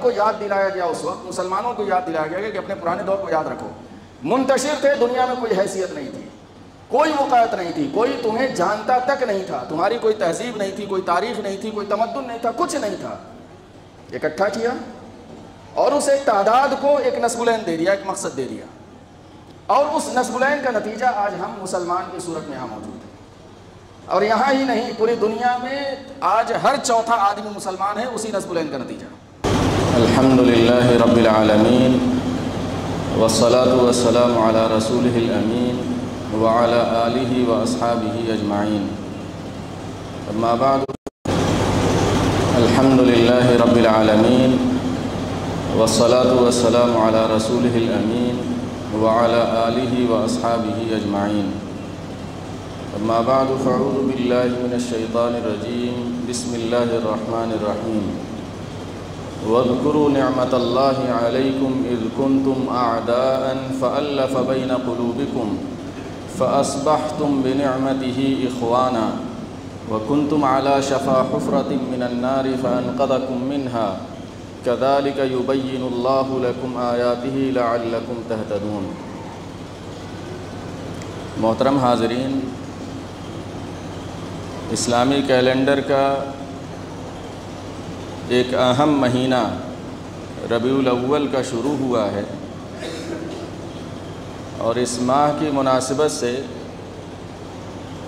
کو یاد دلایا گیا اس وقت، مسلمانوں کو یاد دلایا گیا کہ اپنے پرانے دور کو یاد رکھو۔ منتشر تھے، دنیا میں کوئی حیثیت نہیں تھی، کوئی وقایت نہیں تھی، کوئی تمہیں جانتا تک نہیں تھا، تمہاری کوئی تہذیب نہیں تھی، کوئی تاریخ نہیں تھی، کوئی تمدن نہیں تھا، کچھ نہیں تھا۔ اکٹھا کیا اور اس ایک تعداد کو ایک نسب العین دے دیا، ایک مقصد دے دیا، اور اس نسب العین کا نتیجہ آج ہم مسلمان کی صورت میں یہاں موجود ہیں۔ اور یہاں ہی نہیں، پوری دنیا میں آج ہر چوتھا آدمی مسلمان ہے، اسی نسب العین کا نتیجہ۔ الحمدللہ رب العالمین والصلاة والسلام علی رسولہ الامین وعلی آلہ واصحابہ اجمعین، اما بعد۔ الحمدللہ رب العالمین والصلاة والسلام علی رسولہ الامین وعلی آلہ واصحابہ اجمعین، اما بعد فاعوذ باللہ من الشیطان الرجیم، بسم اللہ الرحمن الرحیم۔ واذکروا نعمت اللہ علیکم اذ کنتم اعداء فألف بین قلوبکم فأصبحتم بنعمتہ اخوانا وکنتم علی شفا حفرۃ من النار فانقذکم منها کذالک یبین اللہ لکم آیاتہ لعلکم تہتدون۔ محترم حاضرین، اسلامی کیلنڈر کا ایک اہم مہینہ ربیع الاول کا شروع ہوا ہے، اور اس ماہ کی مناسبت سے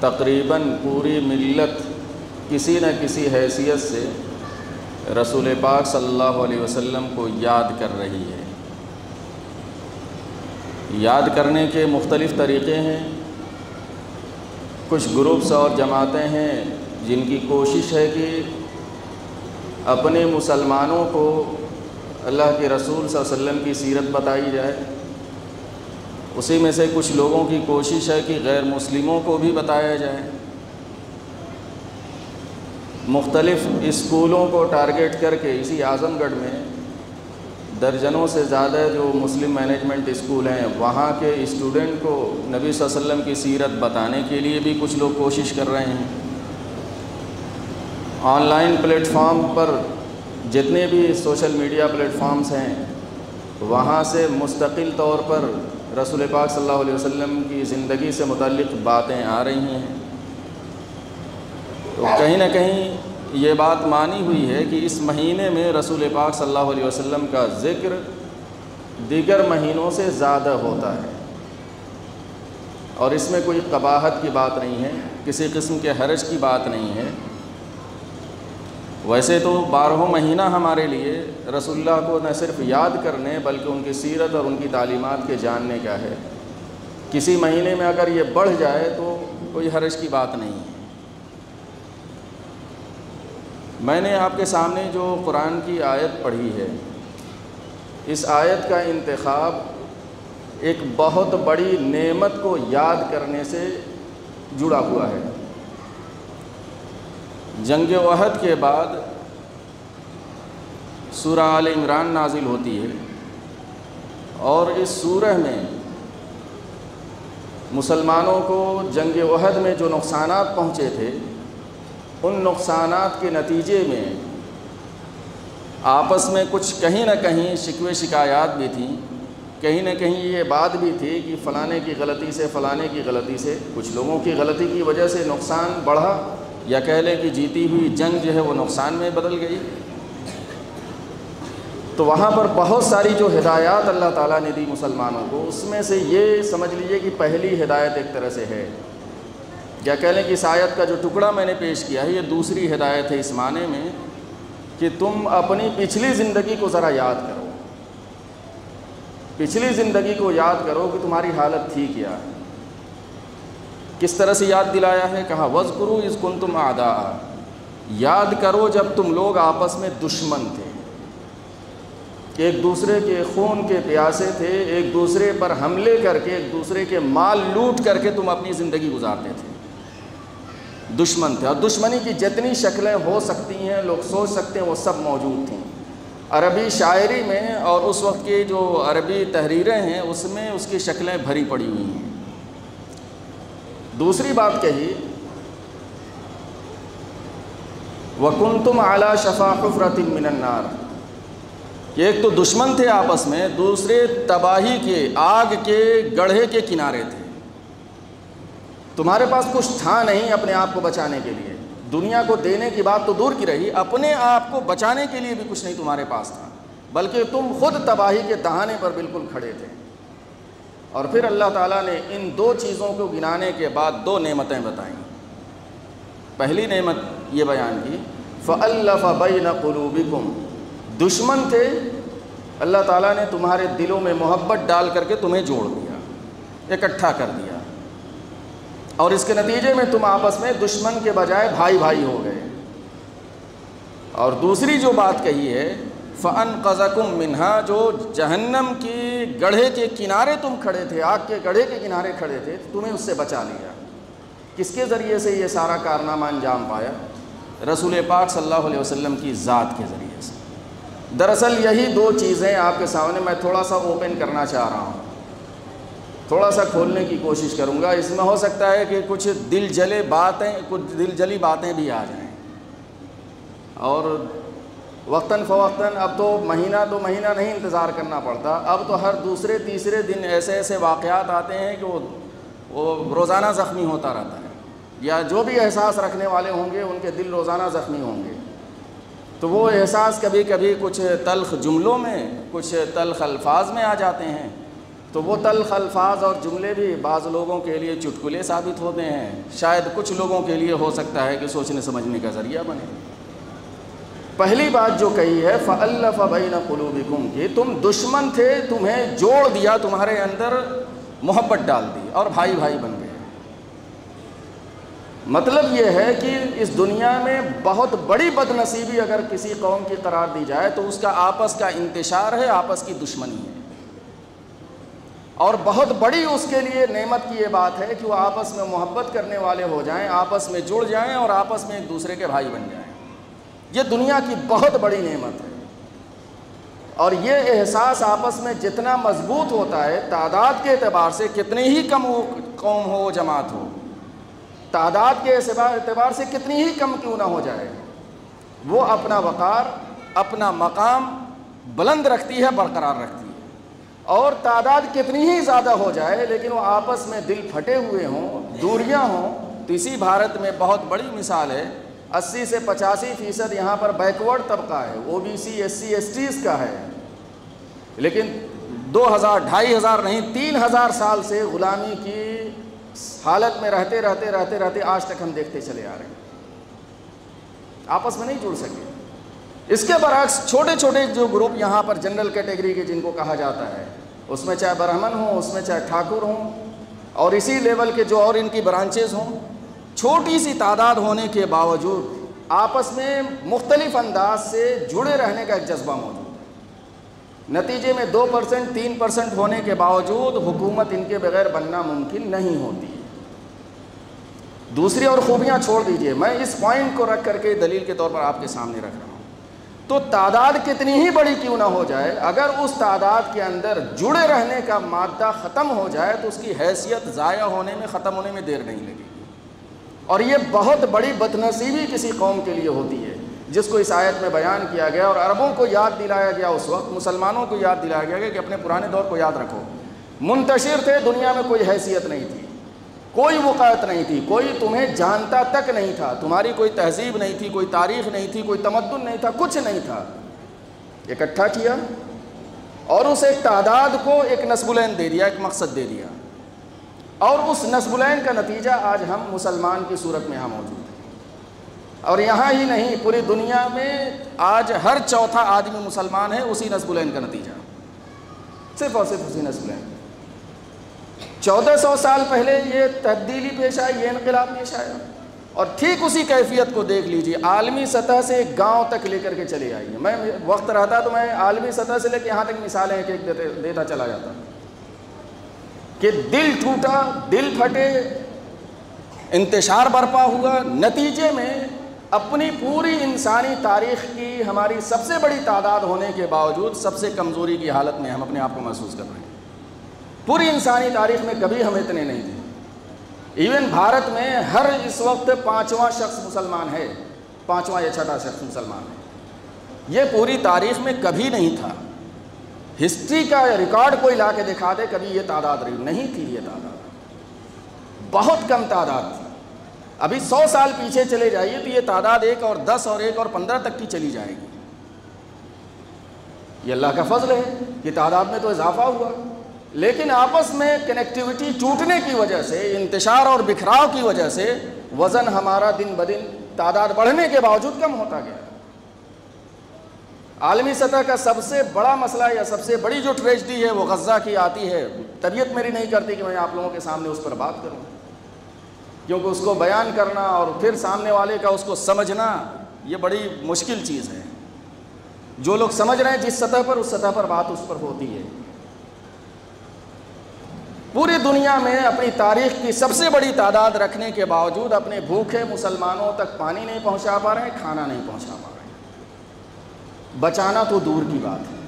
تقریباً پوری ملت کسی نہ کسی حیثیت سے رسول پاک صلی اللہ علیہ وسلم کو یاد کر رہی ہے۔ یاد کرنے کے مختلف طریقے ہیں۔ کچھ گروپس اور جماعتیں ہیں جن کی کوشش ہے کہ اپنے مسلمانوں کو اللہ کے رسول صلی اللہ علیہ وسلم کی سیرت بتائی جائے، اسی میں سے کچھ لوگوں کی کوشش ہے کہ غیر مسلموں کو بھی بتایا جائے۔ مختلف اسکولوں کو ٹارگیٹ کر کے اسی اعظم گڑھ میں درجنوں سے زیادہ جو مسلم مینجمنٹ اسکول ہیں، وہاں کے اسٹوڈنٹ کو نبی صلی اللہ علیہ وسلم کی سیرت بتانے کے لیے بھی کچھ لوگ کوشش کر رہے ہیں۔ آن لائن پلیٹ فارم پر جتنے بھی سوشل میڈیا پلیٹ فارمز ہیں، وہاں سے مستقل طور پر رسول پاک صلی اللہ علیہ وسلم کی زندگی سے متعلق باتیں آ رہی ہیں۔ تو کہیں نہ کہیں یہ بات مانی ہوئی ہے کہ اس مہینے میں رسول پاک صلی اللہ علیہ وسلم کا ذکر دیگر مہینوں سے زیادہ ہوتا ہے، اور اس میں کوئی قباحت کی بات نہیں ہے، کسی قسم کے حرج کی بات نہیں ہے۔ ویسے تو 12 مہینہ ہمارے لیے رسول اللہ کو نہ صرف یاد کرنے بلکہ ان کی سیرت اور ان کی تعلیمات کے جاننے کا ہے۔ کسی مہینے میں اگر یہ بڑھ جائے تو کوئی حرج کی بات نہیں ہے۔ میں نے آپ کے سامنے جو قرآن کی آیت پڑھی ہے، اس آیت کا انتخاب ایک بہت بڑی نعمت کو یاد کرنے سے جڑا ہوا ہے۔ جنگ احد کے بعد سورہ آل عمران نازل ہوتی ہے، اور اس سورہ میں مسلمانوں کو جنگ احد میں جو نقصانات پہنچے تھے، ان نقصانات کے نتیجے میں آپس میں کچھ کہیں نہ کہیں شکوے شکایات بھی تھیں، کہیں نہ کہیں یہ بات بھی تھی کہ فلانے کی غلطی سے فلانے کی غلطی سے کچھ لوگوں کی غلطی کی وجہ سے نقصان بڑھا، یا کہہ لیں کہ جیتی ہوئی جنگ جو ہے وہ نقصان میں بدل گئی۔ تو وہاں پر بہت ساری جو ہدایات اللہ تعالیٰ نے دی مسلمانوں کو، اس میں سے یہ سمجھ لیجئے کہ پہلی ہدایت ایک طرح سے ہے، یا کہہ لیں کہ اس آیت کا جو ٹکڑا میں نے پیش کیا ہے یہ دوسری ہدایت ہے، اس معنی میں کہ تم اپنی پچھلی زندگی کو ذرا یاد کرو، پچھلی زندگی کو یاد کرو کہ تمہاری حالت تھی کیا۔ کس طرح سے یاد دلایا ہے؟ کہا وَاذْكُرُوا إِذْ كُنْتُمْ أَعْدَاءً، یاد کرو جب تم لوگ آپس میں دشمن تھے، ایک دوسرے کے خون کے پیاسے تھے، ایک دوسرے پر حملے کر کے ایک دوسرے کے مال لوٹ کر کے تم اپنی زندگی گزارتے تھے، دشمن تھے۔ اور دشمنی کی جتنی شکلیں ہو سکتی ہیں لوگ سوچ سکتے ہیں وہ سب موجود تھیں۔ عربی شاعری میں اور اس وقت کی جو عربی تحریریں ہیں اس میں اس کی شکلیں بھری پڑی ہوئی ہیں۔ دوسری بات کہی وَكُنْتُمْ عَلَى شَفَا حُفْرَةٍ مِّنَ النَّارِ، کہ ایک تو دشمن تھے آپس میں، دوسرے تباہی کے آگ کے گڑھے کے کنارے تھے. تمہارے پاس کچھ تھا نہیں اپنے آپ کو بچانے کے لیے. دنیا کو دینے کی بات تو دور کی رہی، اپنے آپ کو بچانے کے لیے بھی کچھ نہیں تمہارے پاس تھا، بلکہ تم خود تباہی کے دہانے پر بالکل کھڑے تھے. اور پھر اللہ تعالیٰ نے ان دو چیزوں کو گنانے کے بعد دو نعمتیں بتائیں. پہلی نعمت یہ بیان کی فَأَلَّفَ بَيْنَ قُلُوبِكُمْ، دشمن تھے، اللہ تعالیٰ نے تمہارے دلوں میں محبت ڈال کر کے تمہیں جوڑ دیا، اکٹھا کر دیا، اور اس کے نتیجے میں تم آپس میں دشمن کے بجائے بھائی بھائی ہو گئے. اور دوسری جو بات کہی ہے فَأَنْقَذَكُم مِّنْهَا، جو جہنم کی گڑھے کے کنارے تم کھڑے تھے، آگ کے گڑھے کے کنارے کھڑے تھے، تمہیں اس سے بچا لیا. کس کے ذریعے سے یہ سارا کارنامہ انجام پایا؟ رسول پاک صلی اللہ علیہ وسلم کی ذات کے ذریعے سے. دراصل یہی دو چیزیں آپ کے سامنے میں تھوڑا سا اوپن کرنا چاہ رہا ہوں، تھوڑا سا کھولنے کی کوشش کروں گا. اس میں ہو سکتا ہے کہ کچھ دل جلی باتیں بھی آ جائیں، اور وقتاً فوقتاً اب تو مہینہ نہیں انتظار کرنا پڑتا، اب تو ہر دوسرے تیسرے دن ایسے واقعات آتے ہیں کہ وہ روزانہ زخمی ہوتا رہتا ہے، یا جو بھی احساس رکھنے والے ہوں گے ان کے دل روزانہ زخمی ہوں گے. تو وہ احساس کبھی کبھی کچھ تلخ جملوں میں، کچھ تلخ الفاظ میں آ جاتے ہیں. تو وہ تلخ الفاظ اور جملے بھی بعض لوگوں کے لیے چٹکلے ثابت ہوتے ہیں، شاید کچھ لوگوں کے لیے ہو سکتا ہے کہ سوچنے سمجھنے کا ذریعہ بنے. پہلی بات جو کہی ہے فَأَلَّفَ بَيْنَ قُلُوبِكُمْ، کہ تم دشمن تھے، تمہیں جوڑ دیا، تمہارے اندر محبت ڈال دی اور بھائی بھائی بن گئے. مطلب یہ ہے کہ اس دنیا میں بہت بڑی بد نصیبی اگر کسی قوم کی قرار دی جائے تو اس کا آپس کا انتشار ہے، آپس کی دشمنی ہے. اور بہت بڑی اس کے لیے نعمت کی یہ بات ہے کہ وہ آپس میں محبت کرنے والے ہو جائیں، آپس میں جڑ جائیں اور آپس میں ایک دوسرے کے بھائی بن جائیں. یہ دنیا کی بہت بڑی نعمت ہے. اور یہ احساس آپس میں جتنا مضبوط ہوتا ہے، تعداد کے اعتبار سے کتنی ہی کم قوم ہو، جماعت ہو، تعداد کے اعتبار سے کتنی ہی کم کیوں نہ ہو جائے، وہ اپنا وقار، اپنا مقام بلند رکھتی ہے، برقرار رکھتی ہے. اور تعداد کتنی ہی زیادہ ہو جائے لیکن وہ آپس میں دل پھٹے ہوئے ہوں، دوریاں ہوں. تو اسی بھارت میں بہت بڑی مثال ہے، 80 سے 85% یہاں پر بیکورڈ طبقہ ہے، OBC SC STs کا ہے، لیکن 2000 2500 نہیں 3000 سال سے غلامی کی حالت میں رہتے آج تک ہم دیکھتے چلے آ رہے ہیں، آپس میں نہیں جڑ سکے. اس کے برعکس چھوٹے چھوٹے جو گروپ یہاں پر جنرل کیٹیگری کے جن کو کہا جاتا ہے، اس میں چاہے برہمن ہوں، اس میں چاہے ٹھاکر ہوں، اور اسی لیول کے جو اور ان کی برانچز ہوں، چھوٹی سی تعداد ہونے کے باوجود آپس میں مختلف انداز سے جڑے رہنے کا ایک جذبہ موجود ہے. نتیجے میں 2% 3% ہونے کے باوجود حکومت ان کے بغیر بننا ممکن نہیں ہوتی. دوسری اور خوبیاں چھوڑ دیجئے، میں اس پوائنٹ کو رکھ کر کے دلیل کے طور پر آپ کے سامنے رکھ رہا ہوں. تو تعداد کتنی ہی بڑی کیوں نہ ہو جائے، اگر اس تعداد کے اندر جڑے رہنے کا مادہ ختم ہو جائے تو اس کی حیثیت ضائع ہونے میں، ختم ہونے میں دیر نہیں لگے گی. اور یہ بہت بڑی بدنصیبی کسی قوم کے لیے ہوتی ہے جس کو اس آیت میں بیان کیا گیا، اور عربوں کو یاد دلایا گیا، اس وقت مسلمانوں کو یاد دلایا گیا کہ اپنے پرانے دور کو یاد رکھو. منتشر تھے، دنیا میں کوئی حیثیت نہیں تھی، کوئی وقایت نہیں تھی، کوئی تمہیں جانتا تک نہیں تھا، تمہاری کوئی تہذیب نہیں تھی، کوئی تاریخ نہیں تھی، کوئی تمدن نہیں تھا، کچھ نہیں تھا. اکٹھا کیا اور اس ایک تعداد کو ایک نسب العین دے دیا، ایک مقصد دے دیا، اور اس نسب العین کا نتیجہ آج ہم مسلمان کی صورت میں یہاں موجود ہیں. اور یہاں ہی نہیں، پوری دنیا میں آج ہر چوتھا آدمی مسلمان ہے، اسی نسب العین کا نتیجہ، صرف اور صرف اسی نسب العین. 1400 سال پہلے یہ تبدیلی پیش آئی، یہ انقلاب پیش آیا، اور ٹھیک اسی کیفیت کو دیکھ لیجئے عالمی سطح سے گاؤں تک لے کر کے چلی آئی ہے. میں وقت رہتا تو میں عالمی سطح سے لے کے یہاں تک مثالیں ایک ایک دیتا چلا جاتا کہ دل ٹوٹا، دل پھٹے، انتشار برپا ہوا. نتیجے میں اپنی پوری انسانی تاریخ کی ہماری سب سے بڑی تعداد ہونے کے باوجود سب سے کمزوری کی حالت میں ہم اپنے آپ کو محسوس کر رہے ہیں. پوری انسانی تاریخ میں کبھی ہم اتنے نہیں تھے. ایون بھارت میں ہر اس وقت 5واں شخص مسلمان ہے، 5واں یا 6واں شخص مسلمان ہے. یہ پوری تاریخ میں کبھی نہیں تھا. ہسٹری کا ریکارڈ کوئی لا کے دکھا دے کبھی یہ تعداد رہی نہیں تھی. یہ تعداد بہت کم تعداد تھی. ابھی 100 سال پیچھے چلے جائیے تو یہ تعداد 1 اور 10 اور 1 اور 15 تک کی چلی جائے گی. یہ اللہ کا فضل ہے کہ تعداد میں تو اضافہ ہوا، لیکن آپس میں کنیکٹیوٹی ٹوٹنے کی وجہ سے، انتشار اور بکھراؤ کی وجہ سے وزن ہمارا دن بدن تعداد بڑھنے کے باوجود کم ہوتا گیا. عالمی سطح کا سب سے بڑا مسئلہ یا سب سے بڑی جو ٹریجڈی ہے وہ غزہ کی آتی ہے. طبیعت میری نہیں کرتی کہ میں آپ لوگوں کے سامنے اس پر بات کروں، کیونکہ اس کو بیان کرنا اور پھر سامنے والے کا اس کو سمجھنا یہ بڑی مشکل چیز ہے. جو لوگ سمجھ رہے ہیں جس سطح پر، اس سطح پر بات اس پر ہوتی ہے. پوری دنیا میں اپنی تاریخ کی سب سے بڑی تعداد رکھنے کے باوجود اپنے بھوکے مسلمانوں تک پانی نہیں پہنچا پا رہے ہیں، کھانا نہیں پہنچا پا رہے ہیں. بچانا تو دور کی بات ہے.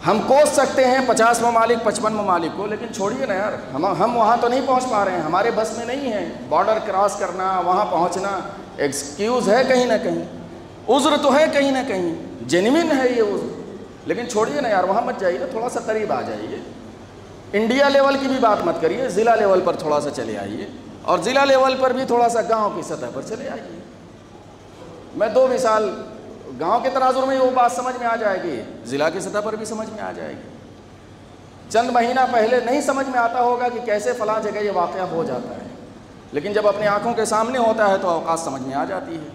ہم کوس سکتے ہیں 50 ممالک 55 ممالک کو، لیکن چھوڑیے نا یار، ہم وہاں تو نہیں پہنچ پا رہے ہیں، ہمارے بس میں نہیں ہے. بارڈر کراس کرنا، وہاں پہنچنا ایکسکیوز ہے کہیں نہ کہیں، عذر تو ہے کہیں نہ کہیں، جینوین ہے یہ عذر. لیکن چھوڑیے نا یار، وہاں مت جائیے، تھوڑا سا قریب آ جائیے. انڈیا لیول کی بھی بات مت کریے، ضلع لیول پر تھوڑا سا چلے آئیے، اور ضلع لیول پر بھی تھوڑا سا گاؤں کی سطح پر چلے آئیے. میں 2 مثال گاؤں کے تناظر میں وہ بات سمجھ میں آ جائے گی، ضلع کی سطح پر بھی سمجھ میں آ جائے گی. چند مہینہ پہلے نہیں سمجھ میں آتا ہوگا کہ کیسے فلاں جگہ یہ واقعہ ہو جاتا ہے، لیکن جب اپنی آنکھوں کے سامنے ہوتا ہے تو اوقات سمجھ میں آ جاتی ہے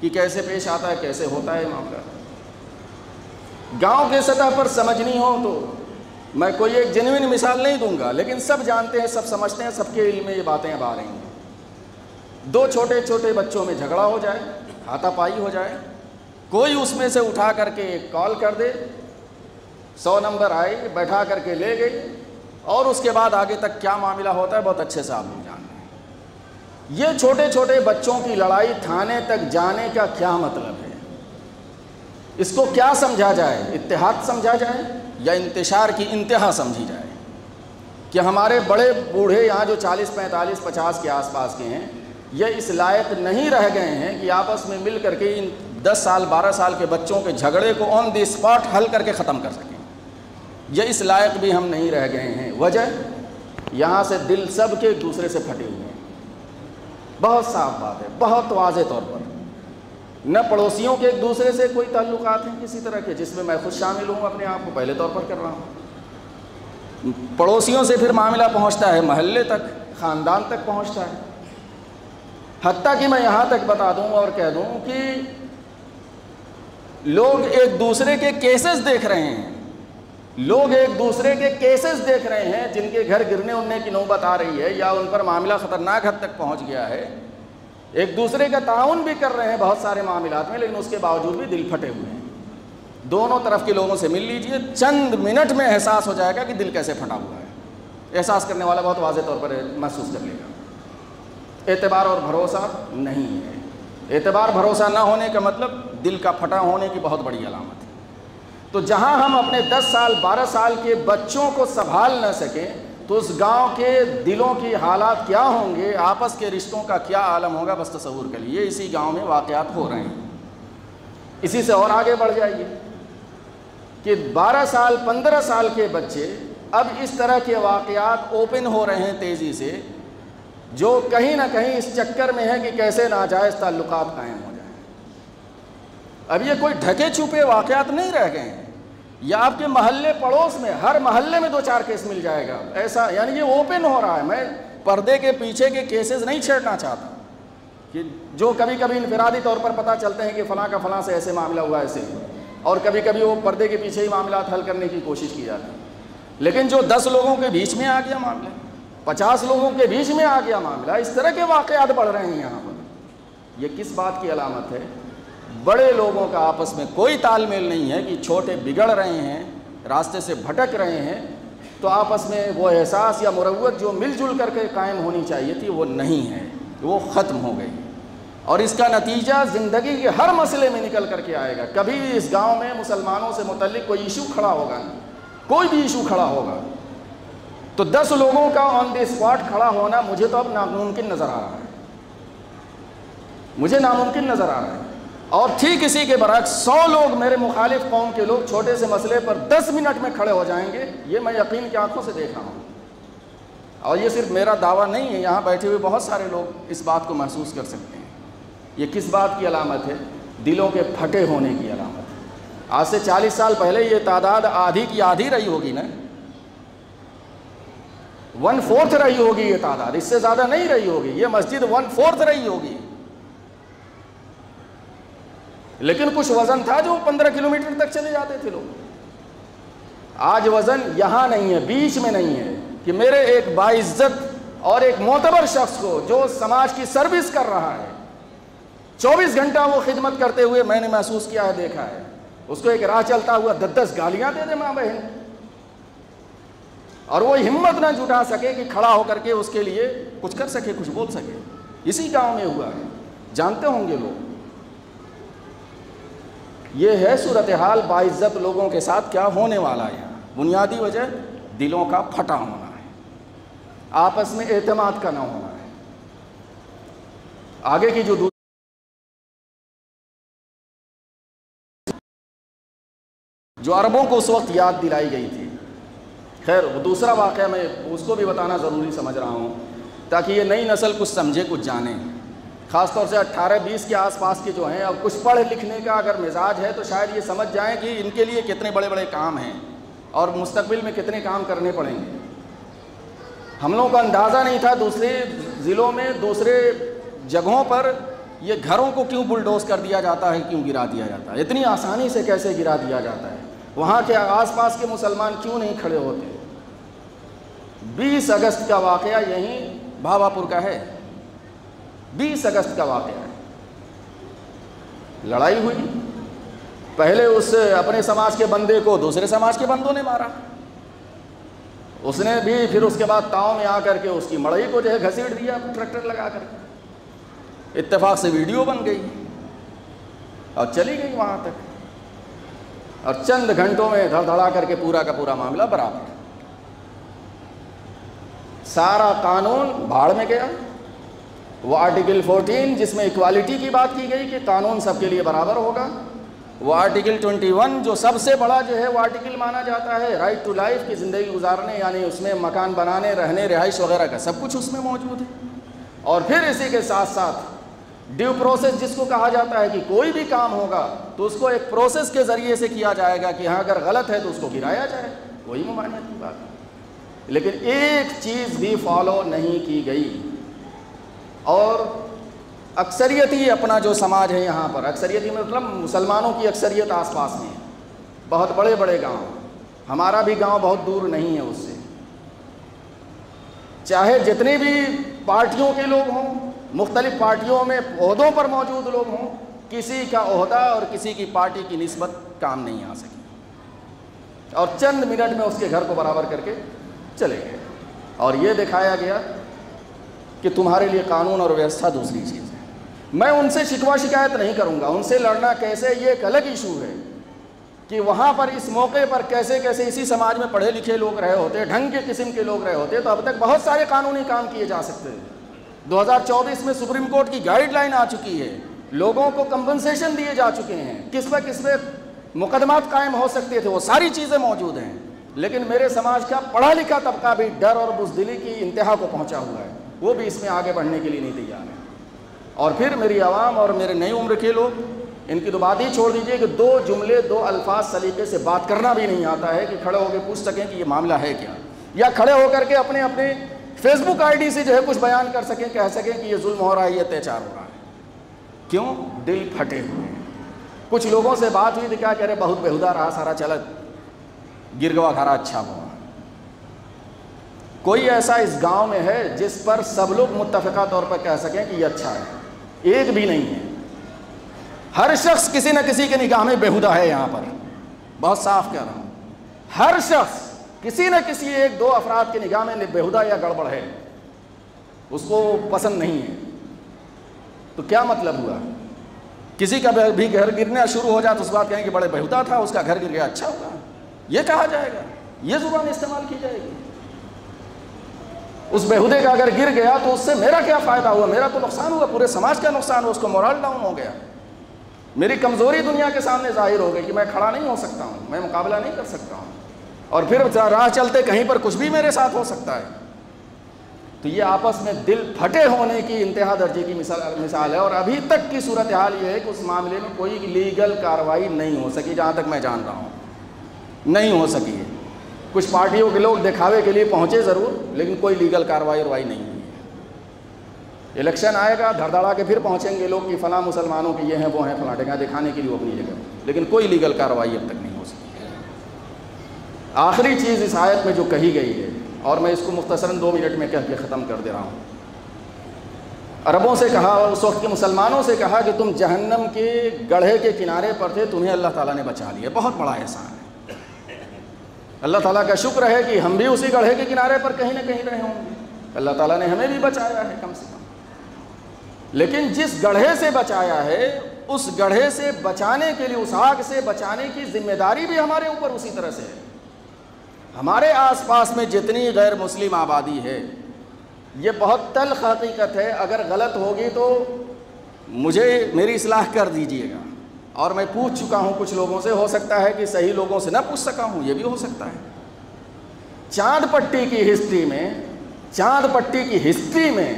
کہ کیسے پیش آتا ہے، کیسے ہوتا ہے معاملہ. گاؤں کے سطح پر سمجھنی ہو تو میں کوئی ایک جینوین مثال نہیں دوں گا، لیکن سب جانتے ہیں، سب سمجھتے ہیں، سب کے علم میں یہ باتیں اب آ رہی ہیں. 2 چھوٹے چھوٹے بچوں میں جھگڑا ہو جائے، ہاتھا پائی ہو جائے، کوئی اس میں سے اٹھا کر کے ایک کال کر دے، 100 نمبر آئی، بیٹھا کر کے لے گئی، اور اس کے بعد آگے تک کیا معاملہ ہوتا ہے بہت اچھے سے آپ لوگ جانتے ہیں. یہ چھوٹے چھوٹے بچوں کی لڑائی تھانے تک جانے کا کیا مطلب ہے؟ اس کو کیا سمجھا جائے؟ اتحاد سمجھا جائے یا انتشار کی انتہا سمجھی جائے؟ کہ ہمارے بڑے بوڑھے یہاں جو 40 45 50 کے آس پاس کے ہیں، یہ اس لائق نہیں رہ گئے ہیں کہ آپس میں مل کر کے ان 10 سال 12 سال کے بچوں کے جھگڑے کو آن دی اسپاٹ حل کر کے ختم کر سکیں. یہ اس لائق بھی ہم نہیں رہ گئے ہیں. وجہ یہاں سے دل سب کے ایک دوسرے سے پھٹے ہوئے ہیں. بہت صاف بات ہے، بہت واضح طور پر. نہ پڑوسیوں کے ایک دوسرے سے کوئی تعلقات ہیں کسی طرح کے، جس میں میں خود شامل ہوں، اپنے آپ کو پہلے طور پر کر رہا ہوں. پڑوسیوں سے پھر معاملہ پہنچتا ہے محلے تک، خاندان تک پہنچتا ہے. حتیٰ کہ میں یہاں تک بتا دوں اور کہہ دوں کہ لوگ ایک دوسرے کے کیسز دیکھ رہے ہیں، لوگ ایک دوسرے کے کیسز دیکھ رہے ہیں جن کے گھر گرنے اڑنے کی نوبت آ رہی ہے یا ان پر معاملہ خطرناک حد تک پہنچ گیا ہے. ایک دوسرے کا تعاون بھی کر رہے ہیں بہت سارے معاملات میں، لیکن اس کے باوجود بھی دل پھٹے ہوئے ہیں. دونوں طرف کے لوگوں سے مل لیجئے، چند منٹ میں احساس ہو جائے گا کہ دل کیسے پھٹا ہوا ہے. احساس کرنے والا بہت واضح طور پر محسوس کر لے گا. اعتبار اور بھروسہ نہیں ہے. اعتبار بھروسہ نہ ہونے کا مطلب دل کا پھٹا ہونے کی بہت بڑی علامت ہے. تو جہاں ہم اپنے 10 سال 12 سال کے بچوں کو سنبھال نہ سکیں تو اس گاؤں کے دلوں کی حالات کیا ہوں گے، آپس کے رشتوں کا کیا عالم ہوگا، بس تصور کر لیے. اسی گاؤں میں واقعات ہو رہے ہیں. اسی سے اور آگے بڑھ جائیے کہ 12 سال 15 سال کے بچے اب اس طرح کے واقعات اوپن ہو رہے ہیں تیزی سے، جو کہیں نہ کہیں اس چکر میں ہے کہ کیسے ناجائز تعلقات قائم ہو جائیں. اب یہ کوئی ڈھکے چھپے واقعات نہیں رہ گئے ہیں. یا آپ کے محلے پڑوس میں ہر محلے میں 2-4 کیس مل جائے گا ایسا، یعنی یہ اوپن ہو رہا ہے. میں پردے کے پیچھے کے کیسز نہیں چھیڑنا چاہتا کہ جو کبھی کبھی انفرادی طور پر پتہ چلتے ہیں کہ فلاں کا فلاں سے ایسے معاملہ ہوا ایسے، اور کبھی کبھی وہ پردے کے پیچھے ہی معاملات حل کرنے کی کوشش کی جاتی ہے. لیکن جو 10 لوگوں کے بیچ میں آ گیا معاملہ، 50 لوگوں کے بیچ میں آ گیا معاملہ، اس طرح کے واقعات بڑھ رہے ہیں یہاں پر. یہ کس بات کی علامت ہے؟ بڑے لوگوں کا آپس میں کوئی تال میل نہیں ہے کہ چھوٹے بگڑ رہے ہیں، راستے سے بھٹک رہے ہیں، تو آپس میں وہ احساس یا مروت جو مل جل کر کے قائم ہونی چاہیے تھی وہ نہیں ہے، وہ ختم ہو گئی. اور اس کا نتیجہ زندگی کے ہر مسئلے میں نکل کر کے آئے گا. کبھی بھی اس گاؤں میں مسلمانوں سے متعلق کوئی ایشو کھڑا ہوگا، کوئی بھی ایشو کھڑا ہوگا تو 10 لوگوں کا آن دی اسپاٹ کھڑا ہونا مجھے تو اب ناممکن نظر آ رہا ہے. مجھے ناممکن نظر آ رہا ہے. اور ٹھیک اسی کے برعکس 100 لوگ میرے مخالف قوم کے لوگ چھوٹے سے مسئلے پر 10 منٹ میں کھڑے ہو جائیں گے. یہ میں یقین کی آنکھوں سے دیکھ رہا ہوں. اور یہ صرف میرا دعویٰ نہیں ہے, یہاں بیٹھے ہوئے بہت سارے لوگ اس بات کو محسوس کر سکتے ہیں. یہ کس بات کی علامت ہے؟ دلوں کے پھٹے ہونے کی علامت ہے. آج سے 40 سال پہلے یہ تعداد آدھی کی آدھی رہی ہوگی نا, 1/4 رہی ہوگی یہ تعداد, اس سے زیادہ نہیں رہی ہوگی. یہ مسجد 1/4 رہی ہوگی. لیکن کچھ وزن تھا جو 15 کلومیٹر تک چلے جاتے تھے لوگ. آج وزن یہاں نہیں ہے, بیچ میں نہیں ہے کہ میرے ایک باعزت اور ایک معتبر شخص کو جو سماج کی سروس کر رہا ہے, 24 گھنٹہ وہ خدمت کرتے ہوئے میں نے محسوس کیا ہے, دیکھا ہے, اس کو ایک راہ چلتا ہوا 10 گالیاں دے دے ماں بہن, اور وہ ہمت نہ جٹا سکے کہ کھڑا ہو کر کے اس کے لیے کچھ کر سکے, کچھ بول سکے. اسی گاؤں میں ہوا ہے, جانتے ہوں گے لوگ. یہ ہے صورتحال باعزت لوگوں کے ساتھ کیا ہونے والا ہے. بنیادی وجہ دلوں کا پھٹا ہونا ہے, آپس میں اعتماد کا نہ ہونا ہے. آگے کی جو عربوں کو اس وقت یاد دلائی گئی تھی. خیر دوسرا واقعہ میں اس کو بھی بتانا ضروری سمجھ رہا ہوں تاکہ یہ نئی نسل کچھ سمجھے, کچھ جانے. خاص طور سے 18-20 کے آس پاس کے جو ہیں, اب کچھ پڑھ لکھنے کا اگر مزاج ہے تو شاید یہ سمجھ جائیں کہ ان کے لیے کتنے بڑے بڑے کام ہیں اور مستقبل میں کتنے کام کرنے پڑیں گے. ہم لوگوں کو اندازہ نہیں تھا دوسرے ضلعوں میں, دوسرے جگہوں پر یہ گھروں کو کیوں بلڈوز کر دیا جاتا ہے, کیوں گرا دیا جاتا ہے, اتنی آسانی سے کیسے گرا دیا جاتا ہے. وہاں کے آس پاس کے مسلمان کیوں نہیں کھڑے ہوتے. 20 اگست کا واقعہ یہیں بھاواپور کا ہے. 20 اگست کا واقعہ ہے. لڑائی ہوئی, پہلے اس اپنے سماج کے بندے کو دوسرے سماج کے بندوں نے مارا, اس نے بھی پھر اس کے بعد تاؤ میں آ کر کے اس کی مڑئی کو جو ہے گھسیٹ دیا ٹریکٹر لگا کر. اتفاق سے ویڈیو بن گئی اور چلی گئی وہاں تک, اور چند گھنٹوں میں دھڑ دھڑا کر کے پورا کا پورا معاملہ برابر. سارا قانون بھاڑ میں گیا. وہ آرٹیکل 14 جس میں ایکوالٹی کی بات کی گئی کہ قانون سب کے لیے برابر ہوگا, وہ آرٹیکل 21 جو سب سے بڑا جو ہے وہ آرٹیکل مانا جاتا ہے, رائٹ ٹو لائف کی زندگی گزارنے, یعنی اس میں مکان بنانے, رہنے, رہائش وغیرہ کا سب کچھ اس میں موجود ہے. اور پھر اسی کے ساتھ ساتھ ڈیو پروسیس جس کو کہا جاتا ہے کہ کوئی بھی کام ہوگا تو اس کو ایک پروسیس کے ذریعے سے کیا جائے گا کہ ہاں اگر غلط ہے تو اس کو گرایا جائے. وہی ممانعت کی بات ہے. لیکن ایک چیز بھی فالو نہیں کی گئی, اور اکثریتی اپنا جو سماج ہے یہاں پر, اکثریتی مطلب مسلمانوں کی اکثریت آس پاس میں ہے, بہت بڑے بڑے گاؤں, ہمارا بھی گاؤں بہت دور نہیں ہے اس سے, چاہے جتنے بھی پارٹیوں کے لوگ ہوں, مختلف پارٹیوں میں عہدوں پر موجود لوگ ہوں, کسی کا عہدہ اور کسی کی پارٹی کی نسبت کام نہیں آ سکی, اور چند منٹ میں اس کے گھر کو برابر کر کے چلے گئے. اور یہ دکھایا گیا کہ تمہارے لیے قانون اور ویوستھا دوسری چیز ہے. میں ان سے شکوہ شکایت نہیں کروں گا, ان سے لڑنا کیسے یہ ایک الگ ایشو ہے کہ وہاں پر اس موقع پر کیسے کیسے اسی سماج میں پڑھے لکھے لوگ رہے ہوتے, ڈھنگ کے قسم کے لوگ رہے ہوتے تو اب تک بہت سارے قانونی کام کیے جا سکتے ہیں. 2024 میں سپریم کورٹ کی گائیڈ لائن آ چکی ہے, لوگوں کو کمپنسیشن دیے جا چکے ہیں, کس پہ مقدمات قائم ہو سکتے تھے, وہ ساری چیزیں موجود ہیں. لیکن میرے سماج کا پڑھا لکھا طبقہ بھی ڈر اور بزدلی کی انتہا کو پہنچا ہوا ہے, وہ بھی اس میں آگے بڑھنے کے لیے نہیں تیار ہے. اور پھر میری عوام اور میرے نئی عمر کے لوگ, ان کی تو بات ہی چھوڑ دیجئے کہ 2 جملے 2 الفاظ سلیقے سے بات کرنا بھی نہیں آتا ہے کہ کھڑے ہو کے پوچھ سکیں کہ یہ معاملہ ہے کیا, یا کھڑے ہو کر کے اپنے اپنے فیس بک آئی ڈی سے جو ہے کچھ بیان کر سکیں, کہہ سکیں کہ یہ ظلم ہو رہا ہے, یہ اتیاچار ہو رہا ہے. کیوں؟ دل پھٹے ہوئے ہیں. کچھ لوگوں سے بات ہوئی تو کیا کہہ رہے, بہت بےہودہ رہا سارا, چلت گرگوا کھارا اچھا ہوا. کوئی ایسا اس گاؤں میں ہے جس پر سب لوگ متفقہ طور پر کہہ سکیں کہ یہ اچھا ہے؟ ایک بھی نہیں ہے. ہر شخص کسی نہ کسی کے نگاہ میں بےہودہ ہے. یہاں پر بہت صاف کہہ رہا ہوں, ہر شخص کسی نہ کسی 1-2 افراد کے نگاہ میں بےہودہ یا گڑبڑ ہے, اس کو پسند نہیں ہے. تو کیا مطلب ہوا؟ کسی کا بھی گھر گرنا شروع ہو جائے تو اس بات کہیں کہ بڑے بےہودہ تھا, اس کا گھر گر گیا, اچھا ہوگا, یہ کہا جائے گا, یہ زبان استعمال کی جائے گی. اس بےہودے کا اگر گر گیا تو اس سے میرا کیا فائدہ ہوا؟ میرا تو نقصان ہوا, پورے سماج کا نقصان ہوا, اس کو مورال ڈاؤن ہو گیا. میری کمزوری دنیا کے سامنے ظاہر ہو گئی کہ میں کھڑا نہیں ہو سکتا ہوں، میں مقابلہ نہیں کر سکتا ہوں، اور پھر راہ چلتے کہیں پر کچھ بھی میرے ساتھ ہو سکتا ہے۔ تو یہ آپس میں دل پھٹے ہونے کی انتہا درجے کی مثال ہے، اور ابھی تک کی صورتحال یہ ہے کہ اس معاملے میں کوئی لیگل کارروائی نہیں ہو سکی، جہاں تک میں جان رہا ہوں نہیں ہو سکی ہے۔ کچھ پارٹیوں کے لوگ دکھاوے کے لیے پہنچے ضرور، لیکن کوئی لیگل کارروائی نہیں ہوئی۔ الیکشن آئے گا، دھڑ دھڑا کے پھر پہنچیں گے لوگ کہ فلاں مسلمانوں کے یہ ہیں وہ ہیں فلاں ٹھکاں، دکھانے کے لیے وہ اپنی جگہ، لیکن کوئی لیگل کارروائی اب تک نہیں ہو سکی۔ آخری چیز اس آیت میں جو کہی گئی ہے، اور میں اس کو مختصراً 2 منٹ میں کہہ کے ختم کر دے رہا ہوں۔ عربوں سے کہا، اور اس وقت کے مسلمانوں سے کہا کہ تم جہنم کے گڑھے کے کنارے پر تھے، تمہیں اللہ تعالیٰ نے بچا لیا، بہت بڑا احسان ہے۔ اللہ تعالیٰ کا شکر ہے کہ ہم بھی اسی گڑھے کے کنارے پر کہیں نہ کہیں رہے ہوں گے، اللہ تعالیٰ نے ہمیں بھی بچایا ہے کم سے کم۔ لیکن جس گڑھے سے بچایا ہے، اس گڑھے سے بچانے کے لیے، اس آگ سے بچانے کی ذمہ داری بھی ہمارے اوپر اسی طرح سے ہے۔ ہمارے آس پاس میں جتنی غیر مسلم آبادی ہے، یہ بہت تلخ حقیقت ہے، اگر غلط ہوگی تو مجھے میری اصلاح کر دیجئے گا، اور میں پوچھ چکا ہوں کچھ لوگوں سے، ہو سکتا ہے کہ صحیح لوگوں سے نہ پوچھ سکا ہوں، یہ بھی ہو سکتا ہے۔ چاند پٹی کی ہسٹری میں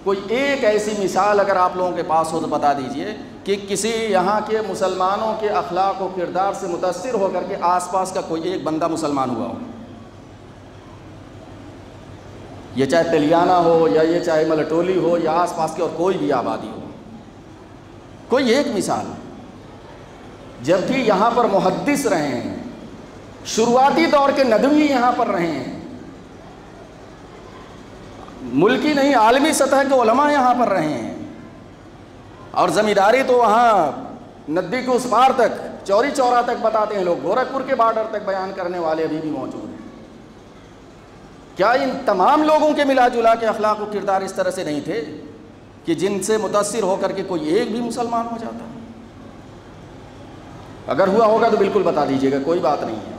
کوئی ایک ایسی مثال اگر آپ لوگوں کے پاس ہو تو بتا دیجئے کہ کسی یہاں کے مسلمانوں کے اخلاق و کردار سے متاثر ہو کر کے آس پاس کا کوئی ایک بندہ مسلمان ہوا ہو، یہ چاہے تلیانہ ہو یا یہ چاہے ملٹولی ہو یا آس پاس کی اور کوئی بھی آبادی ہو، کوئی ایک مثال۔ جبکہ یہاں پر محدث رہے ہیں، شروعاتی دور کے ندوی یہاں پر رہے ہیں، ملکی نہیں عالمی سطح کے علماء یہاں پر رہے ہیں، اور زمینداری تو وہاں ندی کے اس پار تک، چوری چورا تک بتاتے ہیں لوگ، گورکھپور کے بارڈر تک بیان کرنے والے ابھی بھی موجود ہیں۔ کیا ان تمام لوگوں کے ملا جلا کے اخلاق و کردار اس طرح سے نہیں تھے کہ جن سے متاثر ہو کر کے کوئی ایک بھی مسلمان ہو جاتا؟ اگر ہوا ہوگا تو بالکل بتا دیجیے گا، کوئی بات نہیں ہے،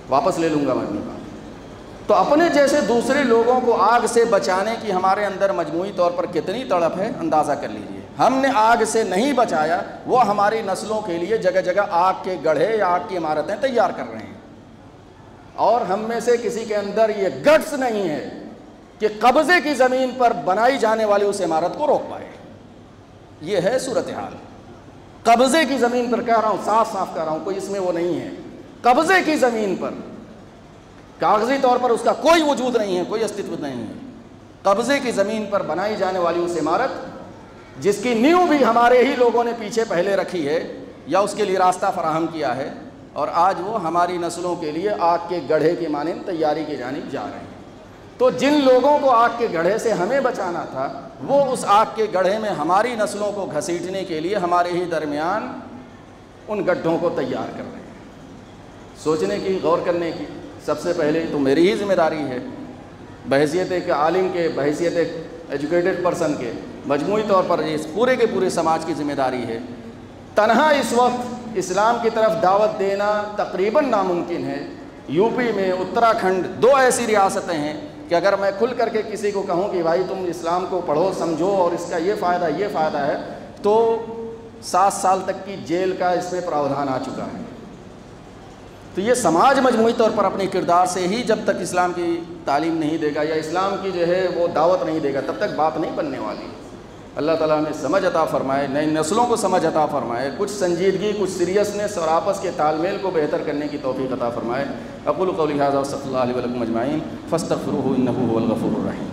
واپس لے لوں گا میں اپنی بات۔ تو اپنے جیسے دوسرے لوگوں کو آگ سے بچانے کی ہمارے اندر مجموعی طور پر کتنی تڑپ ہے، اندازہ کر لیجئے۔ ہم نے آگ سے نہیں بچایا، وہ ہماری نسلوں کے لیے جگہ جگہ آگ کے گڑھے یا آگ کی عمارتیں تیار کر رہے ہیں، اور ہم میں سے کسی کے اندر یہ گٹس نہیں ہے کہ قبضے کی زمین پر بنائی جانے والی اس عمارت کو روک پائے۔ یہ ہے صورتحال۔ قبضے کی زمین پر کہہ رہا ہوں، صاف صاف کہہ رہا ہوں، کوئی اس میں وہ نہیں ہے۔ قبضے کی زمین پر، کاغذی طور پر اس کا کوئی وجود نہیں ہے، کوئی استتو نہیں ہے، قبضے کی زمین پر بنائی جانے والی اس عمارت جس کی نیو بھی ہمارے ہی لوگوں نے پیچھے پہلے رکھی ہے یا اس کے لیے راستہ فراہم کیا ہے، اور آج وہ ہماری نسلوں کے لیے آگ کے گڑھے کی مانند تیاری کی جانب جا رہے ہیں۔ تو جن لوگوں کو آگ کے گڑھے سے ہمیں بچانا تھا، وہ اس آگ کے گڑھے میں ہماری نسلوں کو گھسیٹنے کے لیے ہمارے ہی درمیان ان گڈھوں کو تیار کر رہے ہیں۔ سوچنے کی، غور کرنے کی سب سے پہلے تو میری ہی ذمہ داری ہے، بحیثیت ایک عالم کے، بحیثیت ایک ایجوکیٹڈ پرسن کے، مجموعی طور پر اس پورے کے پورے سماج کی ذمہ داری ہے۔ تنہا اس وقت اسلام کی طرف دعوت دینا تقریباً ناممکن ہے۔ یو پی میں، اتراکھنڈ، 2 ایسی ریاستیں ہیں کہ اگر میں کھل کر کے کسی کو کہوں کہ بھائی تم اسلام کو پڑھو، سمجھو، اور اس کا یہ فائدہ ہے، تو 7 سال تک کی جیل کا اس میں پراودھان آ چکا ہے۔ تو یہ سماج مجموعی طور پر اپنے کردار سے ہی جب تک اسلام کی تعلیم نہیں دے گا یا اسلام کی جو ہے وہ دعوت نہیں دے گا، تب تک بات نہیں بننے والی۔ اللہ تعالیٰ ہمیں سمجھ عطا فرمائے، نئی نسلوں کو سمجھ عطا فرمائے، کچھ سنجیدگی، کچھ سیریسنس اور آپس کے تال میل کو بہتر کرنے کی توفیق عطا فرمائے۔ اقول قولی ھذا واستغفر اللہ لی ولکم اجمعین فاستغفروہ انہ ھو الغفور الرحیم۔